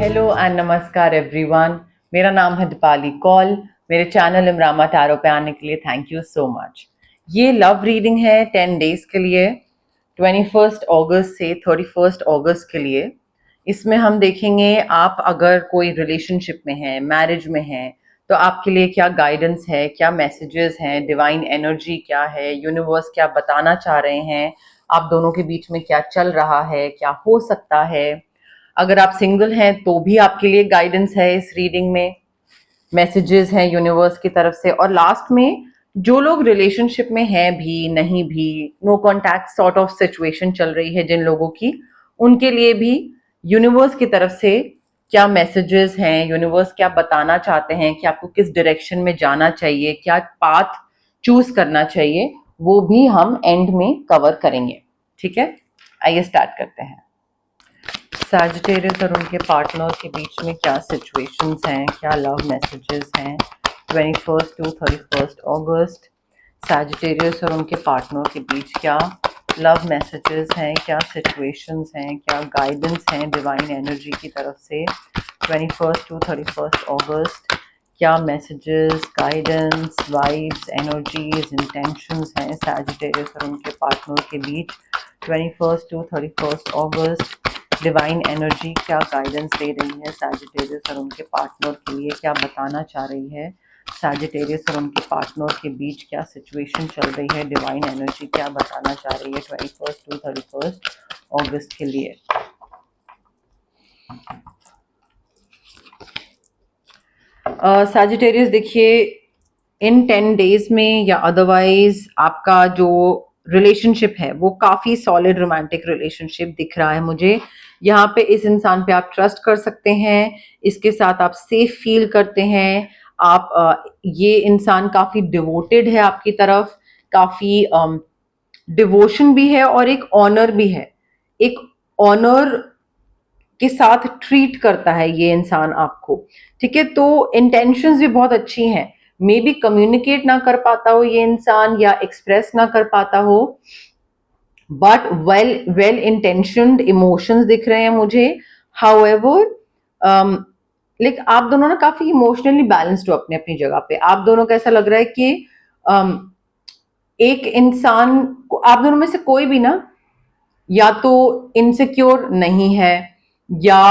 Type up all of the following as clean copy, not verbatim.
Hello and नमस्कार everyone. मेरा नाम है दीपाली कौल। मेरे चैनल इमरामा टैरो पे आने के लिए थैंक यू सो मच। ये लव रीडिंग है 10 डेज के लिए, 21 अगस्त से 31 अगस्त के लिए। इसमें हम देखेंगे आप अगर कोई रिलेशनशिप में हैं, मैरिज में हैं, तो आपके लिए क्या गाइडेंस है, क्या मैसेजेस हैं, डिवाइन एनर्जी क्या है, यूनिवर्स क्या बताना चाह रहे हैं, आप दोनों के बीच में क्या चल रहा है, क्या हो सकता है। अगर आप सिंगल हैं तो भी आपके लिए गाइडेंस है इस रीडिंग में, मैसेजेस हैं यूनिवर्स की तरफ से। और लास्ट में जो लोग रिलेशनशिप में हैं भी नहीं भी, no contact sort of situation चल रही है जिन लोगों की, उनके लिए भी यूनिवर्स की तरफ से क्या मैसेजेस हैं, यूनिवर्स क्या बताना चाहते हैं कि आपको किस डायरेक्शन में जाना चाहिए, क्या पाथ चूज करना चाहिए, वो भी हम एंड में कवर करेंगे। ठीक है, आइए स्टार्ट करते हैं। सैजिटेरियस और उनके पार्टनर के बीच में क्या सिचुएशंस हैं, क्या लव मैसेजेस हैं 21 टू 31 अगस्त। सैजिटेरियस और उनके पार्टनर के बीच क्या लव मैसेजेस हैं, क्या सिचुएशंस हैं, क्या गाइडेंस हैं डिवाइन एनर्जी की तरफ से 21 टू 31 अगस्त। क्या messages, guidance, vibes, energies, intentions हैं सैजिटेरियस और उनके पार्टनर के बीच 21 टू 31 अगस्त। डिवाइन एनर्जी क्या गाइडेंस दे रही है सैजिटेरियस और उनके पार्टनर के लिए, क्या बताना चाह रही है सैजिटेरियस और उनके पार्टनर के बीच, क्या सिचुएशन चल रही है, डिवाइन एनर्जी क्या बताना चाह रही है 21 टू 31 अगस्त के लिए। सैजिटेरियस देखिए, इन 10 डेज में या अदरवाइज आपका जो रिलेशनशिप है वो काफी सॉलिड रोमांटिक रिलेशनशिप दिख रहा है मुझे। यहाँ पे इस इंसान पे आप ट्रस्ट कर सकते हैं, इसके साथ आप सेफ फील करते हैं। आप ये इंसान काफी डिवोटेड है आपकी तरफ, काफी डिवोशन भी है और एक ऑनर भी है। एक ऑनर के साथ ट्रीट करता है ये इंसान आपको। ठीक है, तो इंटेंशंस भी बहुत अच्छी हैं। मे बी कम्युनिकेट ना कर पाता हो ये इंसान या एक्सप्रेस ना कर पाता हो, बट वेल इंटेंशनड इमोशंस दिख रहे हैं मुझे। हाउएवर लाइक आप दोनों ना काफी इमोशनली बैलेंस्ड हो अपने अपनी जगह पे। आप दोनों का ऐसा लग रहा है कि एक इंसान को, आप दोनों में से कोई भी ना या तो इनसिक्योर नहीं है या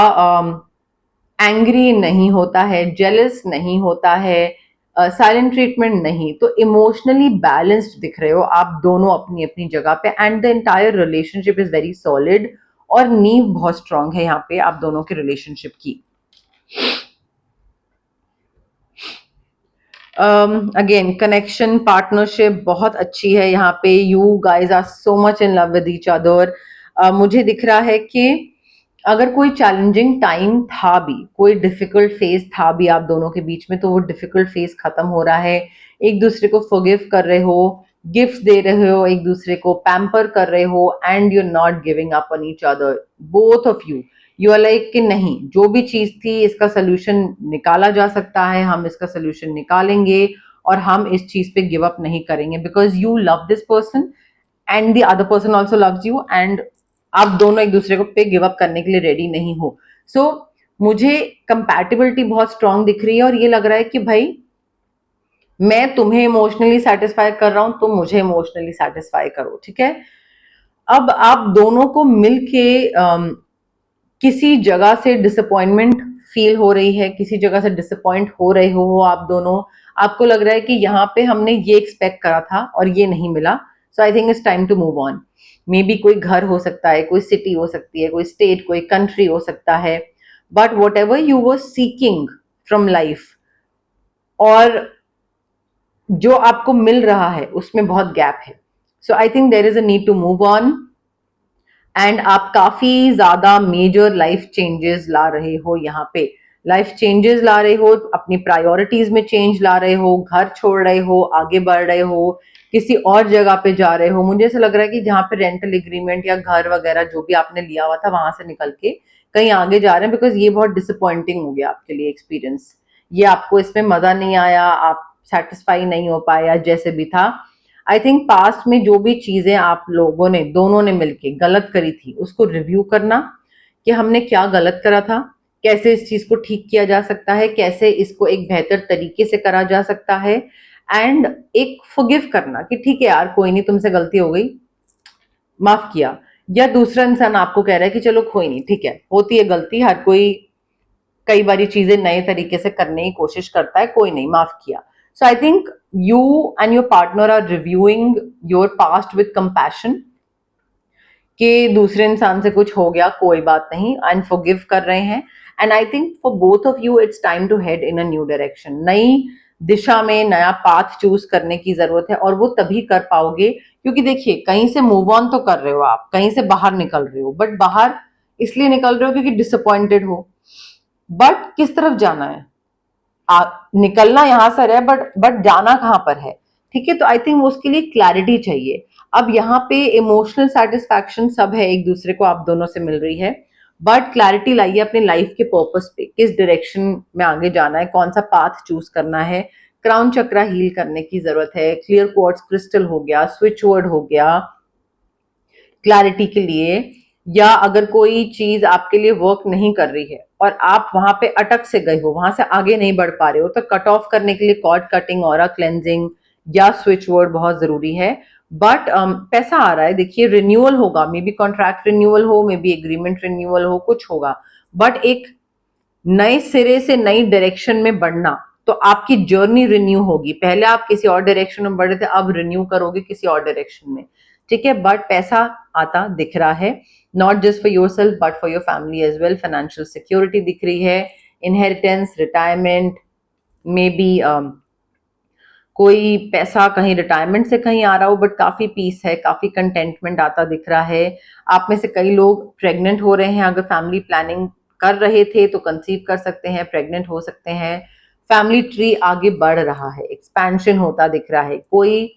एंग्री नहीं होता है, जेलस नहीं होता है, साइलेंट ट्रीटमेंट नहीं, तो इमोशनली बैलेंस्ड दिख रहे हो आप दोनों अपनी अपनी जगह पे। And the entire relationship is very solid और नींव बहुत स्ट्रांग है यहाँ पे आप दोनों के रिलेशनशिप की। अगेन कनेक्शन, पार्टनरशिप बहुत अच्छी है यहाँ पे। You guys are so much in love with each other. मुझे दिख रहा है कि अगर कोई चैलेंजिंग टाइम था भी, कोई डिफिकल्ट फेज था भी आप दोनों के बीच में, तो वो डिफिकल्ट फेज खत्म हो रहा है। एक दूसरे को फॉरगिव कर रहे हो, गिफ्ट्स दे रहे हो, एक दूसरे को पैम्पर कर रहे हो, and you are not giving up on each other, both of you. You are like कि नहीं, जो भी चीज थी इसका सोल्यूशन निकाला जा सकता है, हम इसका सोल्यूशन निकालेंगे और हम इस चीज पे गिव अप नहीं करेंगे, because you love this person and the other person also loves you, and आप दोनों एक दूसरे को पे गिव अप करने के लिए रेडी नहीं हो। सो मुझे कंपैटिबिलिटी बहुत स्ट्रांग दिख रही है और ये लग रहा है कि भाई मैं तुम्हें इमोशनली सेटिस्फाई कर रहा हूं, तुम मुझे इमोशनली सेटिस्फाई करो। ठीक है, अब आप दोनों को मिलके किसी जगह से डिसअपॉइंटमेंट फील हो रही है, किसी जगह से डिसअपॉइंट हो रहे हो आप दोनों। आपको लग रहा है कि यहाँ पे हमने ये एक्सपेक्ट करा था और ये नहीं मिला, so I think it's time to move on. Maybe कोई घर हो सकता है, कोई सिटी हो सकती है, कोई स्टेट, कोई कंट्री हो सकता है, but what ever you were seeking from life और जो आपको मिल रहा है उसमें बहुत गैप है। So I think there is a need to move on, and आप काफी ज्यादा मेजर लाइफ चेंजेस ला रहे हो यहाँ पे। लाइफ चेंजेस ला रहे हो, अपनी प्रायोरिटीज में चेंज ला रहे हो, घर छोड़ रहे हो, आगे बढ़ रहे हो, किसी और जगह पे जा रहे हो। मुझे ऐसा लग रहा है कि जहाँ पे रेंटल एग्रीमेंट या घर वगैरह जो भी आपने लिया हुआ था वहां से निकल के कहीं आगे जा रहे हैं, बिकॉज ये बहुत डिसअपॉइंटिंग हो गया आपके लिए एक्सपीरियंस। ये आपको इसमें मजा नहीं आया, आप सेटिस्फाई नहीं हो पाया जैसे भी था। आई थिंक पास्ट में जो भी चीजें आप लोगों ने दोनों ने मिलके गलत करी थी उसको रिव्यू करना कि हमने क्या गलत करा था, कैसे इस चीज को ठीक किया जा सकता है, कैसे इसको एक बेहतर तरीके से करा जा सकता है, एंड एक फॉरगिव करना कि ठीक है यार कोई नहीं, तुमसे गलती हो गई, माफ किया। या दूसरा इंसान आपको कह रहा है कि चलो कोई नहीं, ठीक है, होती है गलती, हर कोई कई बारी चीजें नए तरीके से करने की कोशिश करता है, कोई नहीं, माफ किया। So I think you and your partner are reviewing your past with compassion, कि दूसरे इंसान से कुछ हो गया, कोई बात नहीं, एंड फॉरगिव कर रहे हैं। And I think for both of you it's time to head in a new direction, नई दिशा में नया पाथ चूज करने की जरूरत है। और वो तभी कर पाओगे क्योंकि देखिए, कहीं से मूव ऑन तो कर रहे हो आप, कहीं से बाहर निकल रहे हो, बट बाहर इसलिए निकल रहे हो क्योंकि डिसअपॉइंटेड हो, बट किस तरफ जाना है, निकलना यहां से है, बट जाना कहां पर है, ठीक है। तो आई थिंक उसके लिए क्लैरिटी चाहिए। अब यहाँ पे इमोशनल सेटिस्फैक्शन सब है, एक दूसरे को आप दोनों से मिल रही है, बट क्लैरिटी लाइए अपने लाइफ के पर्पस पे, किस डायरेक्शन में आगे जाना है, कौन सा पाथ चूज करना है। क्राउन चक्रा हील करने की जरूरत है, क्लियर क्वार्ट्ज क्रिस्टल हो गया, स्विच वर्ड हो गया क्लैरिटी के लिए। या अगर कोई चीज आपके लिए वर्क नहीं कर रही है और आप वहां पे अटक से गए हो, वहां से आगे नहीं बढ़ पा रहे हो, तो कट ऑफ करने के लिए कॉर्ड कटिंग, ऑरा क्लेंजिंग या स्विच वर्ड बहुत जरूरी है। बट पैसा आ रहा है, देखिए रिन्यूअल होगा, मे बी कॉन्ट्रैक्ट रिन्यूअल हो, मे बी एग्रीमेंट रिन्यूअल हो, कुछ होगा, बट एक नए सिरे से नई डायरेक्शन में बढ़ना, तो आपकी जर्नी रिन्यू होगी। पहले आप किसी और डायरेक्शन में बढ़ रहे थे, अब रिन्यू करोगे किसी और डायरेक्शन में, ठीक है। बट पैसा आता दिख रहा है, not just for yourself but for your family as well. Financial security दिख रही है, इनहेरिटेंस, रिटायरमेंट, मे बी कोई पैसा कहीं रिटायरमेंट से कहीं आ रहा हो, बट काफी पीस है, काफी कंटेंटमेंट आता दिख रहा है। आप में से कई लोग प्रेग्नेंट हो रहे हैं, अगर फैमिली प्लानिंग कर रहे थे तो कंसीव कर सकते हैं, प्रेग्नेंट हो सकते हैं। फैमिली ट्री आगे बढ़ रहा है, एक्सपेंशन होता दिख रहा है। कोई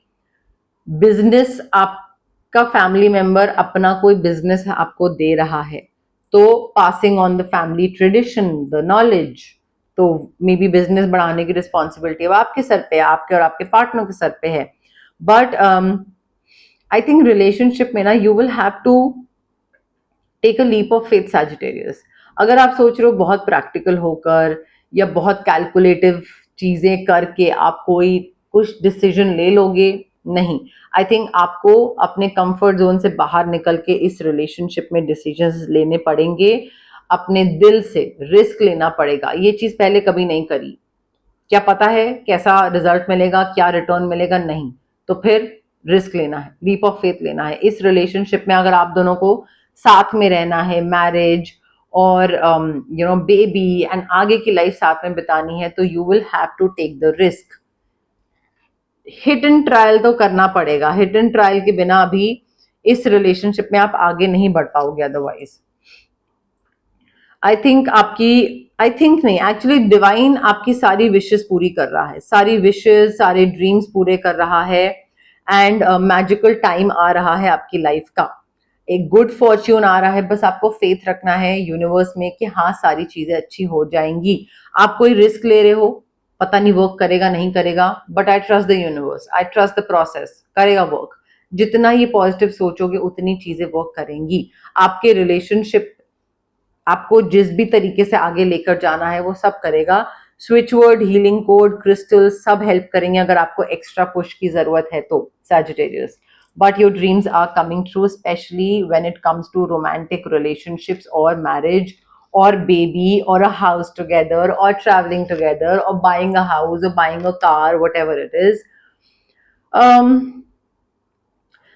बिजनेस, आपका फैमिली मेंबर अपना कोई बिजनेस आपको दे रहा है, तो passing on the family tradition, the knowledge, तो मे बी बिजनेस बढ़ाने की रिस्पॉन्सिबिलिटी अब आपके सर पे है, आपके और आपके पार्टनर के सर पे है। बट आई थिंक रिलेशनशिप में ना you will have to take a leap of faith Sagittarius. अगर आप सोच रहे हो बहुत प्रैक्टिकल होकर या बहुत कैलकुलेटिव चीजें करके आप कोई कुछ डिसीजन ले लोगे, नहीं। आई थिंक आपको अपने कंफर्ट जोन से बाहर निकल के इस रिलेशनशिप में डिसीजंस लेने पड़ेंगे, अपने दिल से रिस्क लेना पड़ेगा। ये चीज पहले कभी नहीं करी, क्या पता है कैसा रिजल्ट मिलेगा, क्या रिटर्न मिलेगा, नहीं, तो फिर रिस्क लेना है, लीप ऑफ फेथ लेना है। इस रिलेशनशिप में अगर आप दोनों को साथ में रहना है, मैरिज और बेबी एंड आगे की लाइफ साथ में बितानी है, तो you will have to take the risk. Hit and trial तो करना पड़ेगा, हिट एंड ट्रायल के बिना अभी इस रिलेशनशिप में आप आगे नहीं बढ़ पाओगे। अदरवाइज आई थिंक नहीं, एक्चुअली डिवाइन आपकी सारी विशेस पूरी कर रहा है, सारी विशेस, सारे ड्रीम्स पूरे कर रहा है। एंड मैजिकल टाइम आ रहा है आपकी लाइफ का, एक गुड फॉर्च्यून आ रहा है। बस आपको फेथ रखना है यूनिवर्स में कि हाँ सारी चीजें अच्छी हो जाएंगी। आप कोई रिस्क ले रहे हो, पता नहीं वर्क करेगा नहीं करेगा, but I trust the universe, I trust the process, करेगा वर्क। जितना ये पॉजिटिव सोचोगे उतनी चीजें वर्क करेंगी। आपके रिलेशनशिप आपको जिस भी तरीके से आगे लेकर जाना है वो सब करेगा। Switch word, healing code, crystal सब हेल्प करेंगे अगर आपको एक्स्ट्रा पुश की जरूरत है तो, Sagittarius. But your dreams are coming true, specially when it comes to romantic relationships और मैरिज और बेबी और अ हाउस टुगेदर और ट्रैवलिंग टुगेदर और बाइंग अ हाउस और buying a car, whatever it is.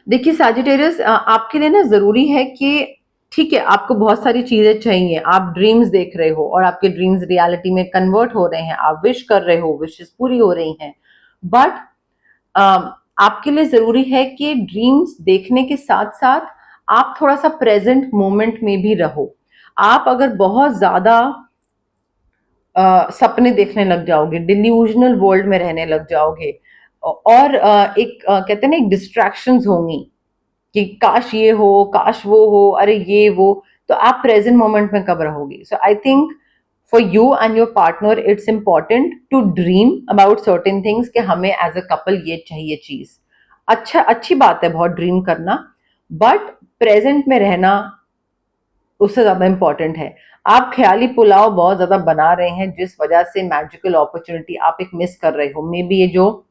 देखिए Sagittarius, आपके लिए ना जरूरी है कि ठीक है आपको बहुत सारी चीजें चाहिए, आप ड्रीम्स देख रहे हो और आपके ड्रीम्स रियलिटी में कन्वर्ट हो रहे हैं, आप विश कर रहे हो, विशेस पूरी हो रही हैं। बट आपके लिए जरूरी है कि ड्रीम्स देखने के साथ साथ आप थोड़ा सा प्रेजेंट मोमेंट में भी रहो। आप अगर बहुत ज्यादा सपने देखने लग जाओगे, डिल्यूजनल वर्ल्ड में रहने लग जाओगे, और एक कहते हैं ना, एक डिस्ट्रैक्शंस होंगी कि काश ये हो, काश वो हो, अरे ये वो, तो आप प्रेजेंट मोमेंट में कब रहोगे। So I think for you and your partner it's important to dream about certain things कि हमें एज अ कपल ये चाहिए चीज। अच्छा, अच्छी बात है बहुत ड्रीम करना, बट प्रेजेंट में रहना उससे ज्यादा इंपॉर्टेंट है। आप ख्याली पुलाव बहुत ज्यादा बना रहे हैं, जिस वजह से मैजिकल अपॉर्चुनिटी आप एक मिस कर रहे हो। मे बी ये जो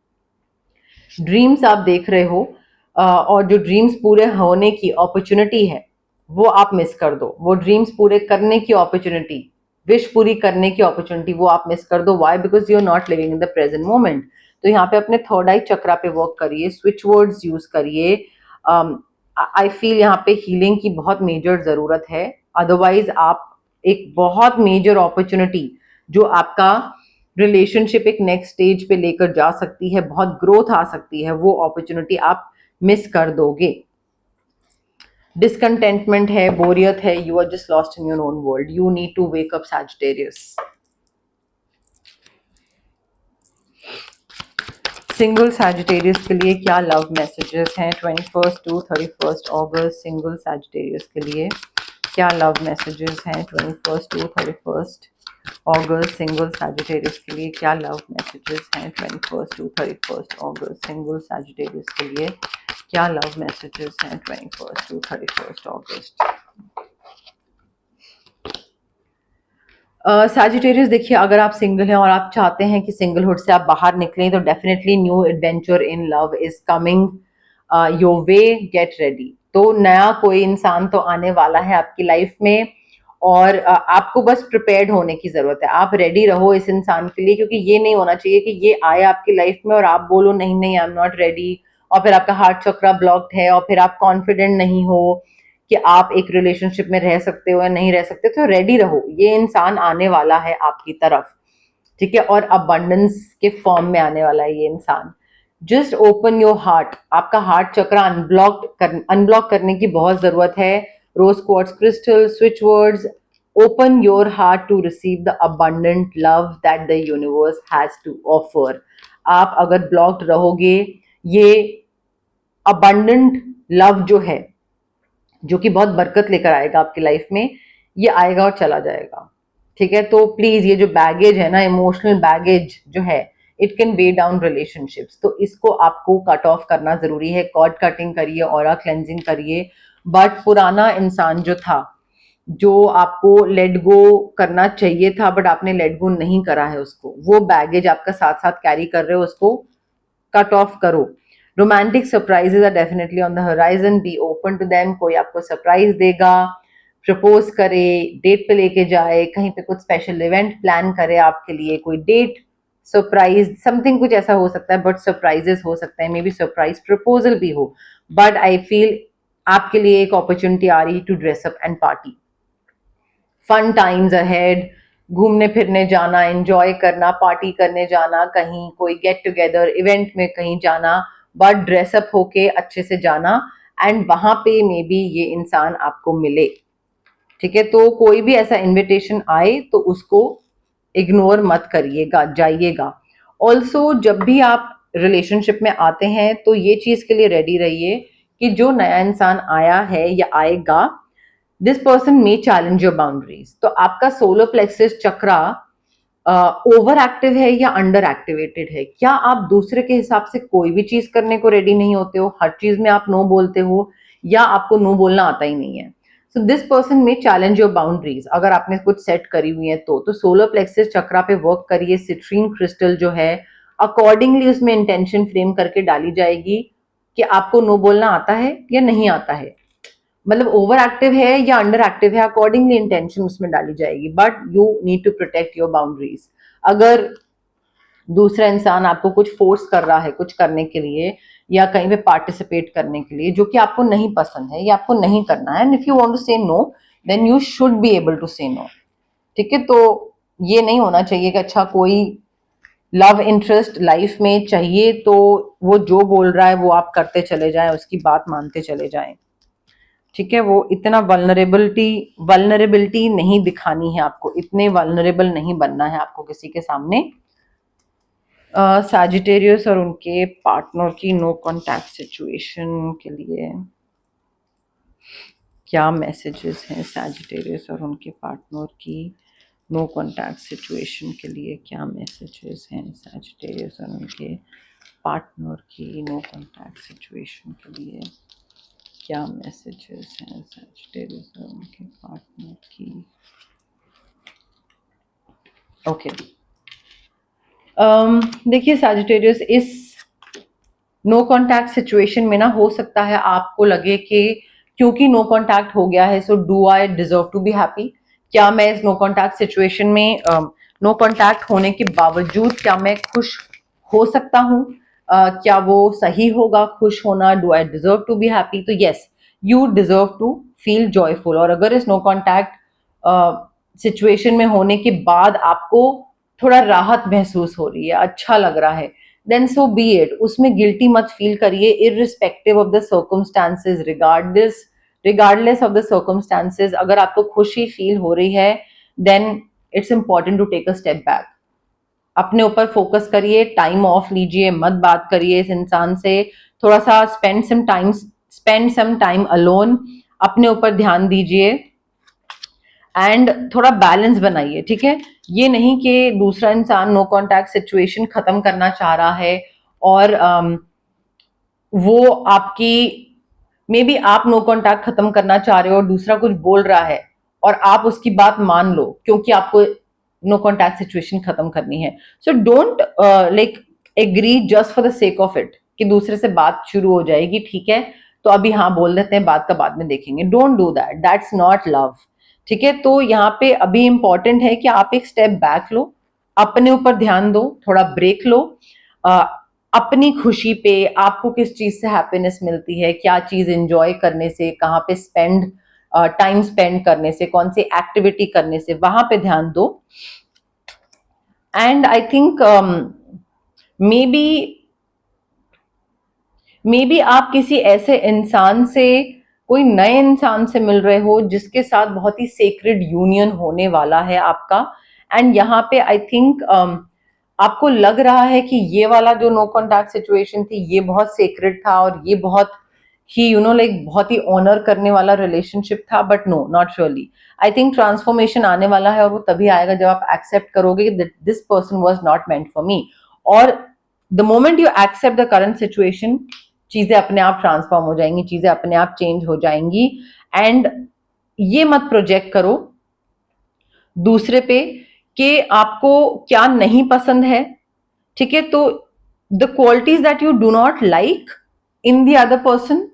ड्रीम्स आप देख रहे हो और जो ड्रीम्स पूरे होने की अपॉर्चुनिटी है, वो आप मिस कर दो। वो ड्रीम्स पूरे करने की अपॉर्चुनिटी, विश पूरी करने की अपॉर्चुनिटी, वो आप मिस कर दो। Why? Because you are not living in the present moment. तो यहाँ पे अपने थर्ड आई चक्रा पे वर्क करिए, स्विच वर्ड्स यूज करिए। आई फील यहाँ पे हीलिंग की बहुत मेजर जरूरत है। अदरवाइज आप एक बहुत मेजर अपॉर्चुनिटी जो आपका रिलेशनशिप एक नेक्स्ट स्टेज पे लेकर जा सकती है, बहुत ग्रोथ आ सकती है, वो अपॉर्चुनिटी आप मिस कर दोगे। डिसकंटेंटमेंट है, बोरियत है, you are just lost in your own world, you need to wake up Sagittarius. Single Sagittarius के लिए क्या लव मैसेजेस हैं 21 टू 31 अगस्त? सिंगल सैजिटेरियस के लिए क्या लव मैसेजेस हैं 21 टू 31 अगस्त? सिंगल सैजिटेरियस के लिए क्या लव मैसेजेस हैं 21 टू 31 अगस्त? सिंगल सैजिटेरियस के लिए क्या लव मैसेजेस हैं 21 टू 31 अगस्त? सैजिटेरियस, देखिए, अगर आप सिंगल हैं और आप चाहते हैं कि सिंगलहुड से आप बाहर निकलें, तो definitely new adventure in love is coming your way, get ready. तो नया कोई इंसान तो आने वाला है आपकी लाइफ में, और आपको बस प्रिपेयर्ड होने की जरूरत है। आप रेडी रहो इस इंसान के लिए, क्योंकि ये नहीं होना चाहिए कि ये आए आपकी लाइफ में और आप बोलो नहीं नहीं, आई एम नॉट रेडी, और फिर आपका हार्ट चक्रा ब्लॉक्ड है और फिर आप कॉन्फिडेंट नहीं हो कि आप एक रिलेशनशिप में रह सकते हो या नहीं रह सकते। तो रेडी रहो, ये इंसान आने वाला है आपकी तरफ, ठीक है, और अबंडेंस के फॉर्म में आने वाला है ये इंसान। Just open your heart. आपका हार्ट चक्र अनब्लॉक करने की बहुत जरूरत है। Rose quartz crystal, switch words, open your heart to receive the abundant love that the universe has to offer. आप अगर ब्लॉक्ड रहोगे, ये अबंडेंट लव जो है, जो कि बहुत बरकत लेकर आएगा आपकी लाइफ में, ये आएगा और चला जाएगा, ठीक है। तो प्लीज, ये जो बैगेज है ना, इमोशनल बैगेज जो है, it can way down relationships, तो इसको आपको कट ऑफ करना जरूरी है। कॉर्ड कटिंग करिए, ऑरा क्लेंजिंग करिए। बट पुराना इंसान जो था, जो आपको लेट गो करना चाहिए था बट आपने लेट गो नहीं करा है उसको, वो बैगेज आपका साथ साथ कैरी कर रहे हो, उसको कट ऑफ करो। Romantic surprises are definitely on the horizon, be open to them. कोई आपको सरप्राइज देगा, प्रपोज करे, डेट पे लेके जाए, कहीं पे कुछ स्पेशल इवेंट प्लान करे आपके लिए, कोई डेट सरप्राइज समथिंग कुछ ऐसा हो सकता है, बट सरप्राइजेस हो सकते हैं, मे बी सरप्राइज प्रपोजल भी हो। बट आई फील आपके लिए एक अपॉर्चुनिटी आ रही to dress up and party. Fun times ahead, घूमने फिरने जाना, एंजॉय करना, पार्टी करने जाना, कहीं कोई गेट टुगेदर इवेंट में कहीं जाना, बट ड्रेसअप होके अच्छे से जाना, एंड वहां पे मे बी ये इंसान आपको मिले, ठीक है। तो कोई भी ऐसा इनविटेशन आए तो उसको इग्नोर मत करिएगा, जाइएगा। ऑल्सो जब भी आप रिलेशनशिप में आते हैं तो ये चीज के लिए रेडी रहिए कि जो नया इंसान आया है या आएगा, this person may challenge your boundaries. तो आपका सोलर प्लेक्सस चक्रा ओवर एक्टिव है या अंडर एक्टिवेटेड है? क्या आप दूसरे के हिसाब से कोई भी चीज करने को रेडी नहीं होते हो, हर चीज में आप नो बोलते हो, या आपको नो बोलना आता ही नहीं है? सो दिस पर्सन में चैलेंज योर बाउंड्रीज, अगर आपने कुछ सेट करी हुई है तो सोलर प्लेक्सस चक्रा पे वर्क करिए। सिट्रीन क्रिस्टल जो है, अकॉर्डिंगली उसमें इंटेंशन फ्रेम करके डाली जाएगी कि आपको नो बोलना आता है या नहीं आता है, मतलब ओवर एक्टिव है या अंडर एक्टिव है, अकॉर्डिंगली इंटेंशन उसमें डाली जाएगी। But you need to protect your boundaries. अगर दूसरा इंसान आपको कुछ फोर्स कर रहा है कुछ करने के लिए या कहीं पे पार्टिसिपेट करने के लिए जो कि आपको नहीं पसंद है या आपको नहीं करना है, and if you want to say no, then you should be able to say no, ठीक है। तो ये नहीं होना चाहिए कि अच्छा कोई लव इंटरेस्ट लाइफ में चाहिए तो वो जो बोल रहा है वो आप करते चले जाएं, उसकी बात मानते चले जाएं, ठीक है। वो इतना वल्नरेबिलिटी नहीं दिखानी है आपको, इतने वल्नरेबल नहीं बनना है आपको किसी के सामने। सैजिटेरियस और उनके पार्टनर की नो कॉन्टैक्ट सिचुएशन के लिए क्या मैसेजेस हैं? सैजिटेरियस और उनके पार्टनर की नो कॉन्टैक्ट सिचुएशन के लिए क्या मैसेजेस हैं? सैजिटेरियस और उनके पार्टनर की नो कॉन्टैक्ट सिचुएशन के लिए क्या मैसेजेस हैं? सैजिटेरियस और उनके पार्टनर की ओके। देखिए सैजिटेरियस, इस नो कॉन्टैक्ट सिचुएशन में ना हो सकता है आपको लगे कि क्योंकि नो कॉन्टैक्ट हो गया है so do I deserve to be happy. क्या मैं इस नो कॉन्टैक्ट सिचुएशन में नो कॉन्टैक्ट होने के बावजूद क्या मैं खुश हो सकता हूँ? क्या वो सही होगा खुश होना? Do I deserve to be happy? तो yes, you deserve to feel joyful. और अगर इस नो कॉन्टैक्ट सिचुएशन में होने के बाद आपको थोड़ा राहत महसूस हो रही है, अच्छा लग रहा है, देन सो बी इट। उसमें गिल्टी मत फील करिए, irrespective of the circumstances, regardless of the circumstances. अगर आपको खुशी फील हो रही है then it's important to take a step back. अपने ऊपर फोकस करिए, टाइम ऑफ लीजिए, मत बात करिए इस इंसान से, थोड़ा सा स्पेंड सम टाइम अलोन, अपने ऊपर ध्यान दीजिए एंड थोड़ा बैलेंस बनाइए, ठीक है? ये नहीं कि दूसरा इंसान नो कॉन्टैक्ट सिचुएशन खत्म करना चाह रहा है और वो आपकी, मे बी आप नो कॉन्टैक्ट खत्म करना चाह रहे हो और दूसरा कुछ बोल रहा है और आप उसकी बात मान लो क्योंकि आपको नो कॉन्टैक्ट सिचुएशन खत्म करनी है। So don't like agree just for the sake of it कि दूसरे से बात शुरू हो जाएगी, ठीक है तो अभी हाँ बोल देते हैं, बात का बाद में देखेंगे। Don't do that, that's not love, ठीक है? तो यहाँ पे अभी इंपॉर्टेंट है कि आप एक स्टेप बैक लो, अपने ऊपर ध्यान दो, थोड़ा ब्रेक लो, अपनी खुशी पे, आपको किस चीज से हैप्पीनेस मिलती है, क्या चीज एंजॉय करने से, कहाँ पे टाइम स्पेंड करने से, कौन सी एक्टिविटी करने से, वहां पे ध्यान दो। And I think may be आप किसी ऐसे इंसान से, कोई नए इंसान से मिल रहे हो जिसके साथ बहुत ही सेक्रेड यूनियन होने वाला है आपका। एंड यहाँ पे आई थिंक आपको लग रहा है कि ये वाला जो नो कॉन्टैक्ट सिचुएशन थी ये बहुत सेक्रेड था और ये बहुत ही लाइक बहुत ही ऑनर करने वाला रिलेशनशिप था, but no, not really. I think transformation आने वाला है और वो तभी आएगा जब आप एक्सेप्ट करोगे कि this person was not meant for me. और the moment you accept the current situation, चीजें अपने आप ट्रांसफॉर्म हो जाएंगी, चीजें अपने आप चेंज हो जाएंगी। एंड ये मत प्रोजेक्ट करो दूसरे पे कि आपको क्या नहीं पसंद है, ठीक है? तो the qualities that you do not like in the other person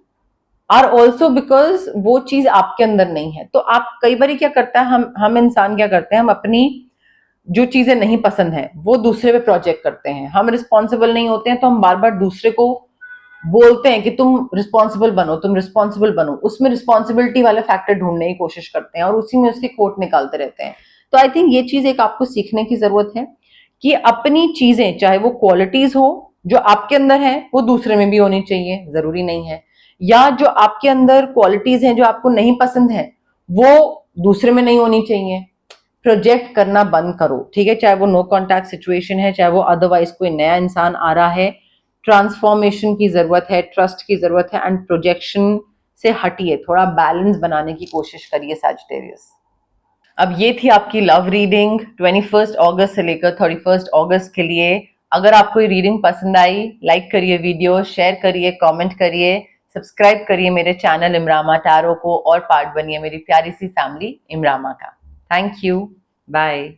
are also because वो चीज आपके अंदर नहीं है। तो आप कई बार क्या करता है, हम इंसान क्या करते हैं, हम अपनी जो चीजें नहीं पसंद है वो दूसरे पे प्रोजेक्ट करते हैं। हम रिस्पॉन्सिबल नहीं होते हैं तो हम बार बार दूसरे को बोलते हैं कि तुम रिस्पॉन्सिबल बनो, तुम रिस्पॉन्सिबल बनो, उसमें रिस्पॉन्सिबिलिटी वाले फैक्टर ढूंढने की कोशिश करते हैं और उसी में उसकी खोट निकालते रहते हैं। तो आई थिंक ये चीज एक आपको सीखने की जरूरत है कि अपनी चीजें, चाहे वो क्वालिटीज हो जो आपके अंदर है, वो दूसरे में भी होनी चाहिए, जरूरी नहीं है, या जो आपके अंदर क्वालिटीज हैं जो आपको नहीं पसंद है वो दूसरे में नहीं होनी चाहिए। प्रोजेक्ट करना बंद करो, ठीक है? चाहे वो नो कॉन्टैक्ट सिचुएशन है, चाहे वो अदरवाइज कोई नया इंसान आ रहा है, ट्रांसफॉर्मेशन की जरूरत है, ट्रस्ट की जरूरत है एंड प्रोजेक्शन से हटिए, थोड़ा बैलेंस बनाने की कोशिश करिए सैजिटेरियस। अब ये थी आपकी लव रीडिंग 21 अगस्त से लेकर 31 अगस्त के लिए। अगर आपको ये रीडिंग पसंद आई, लाइक करिए वीडियो, शेयर करिए, कमेंट करिए, सब्सक्राइब करिए मेरे चैनल इमरामा टैरो को और पार्ट बनिए मेरी प्यारी सी फैमिली इमरामा का। Thank you, bye.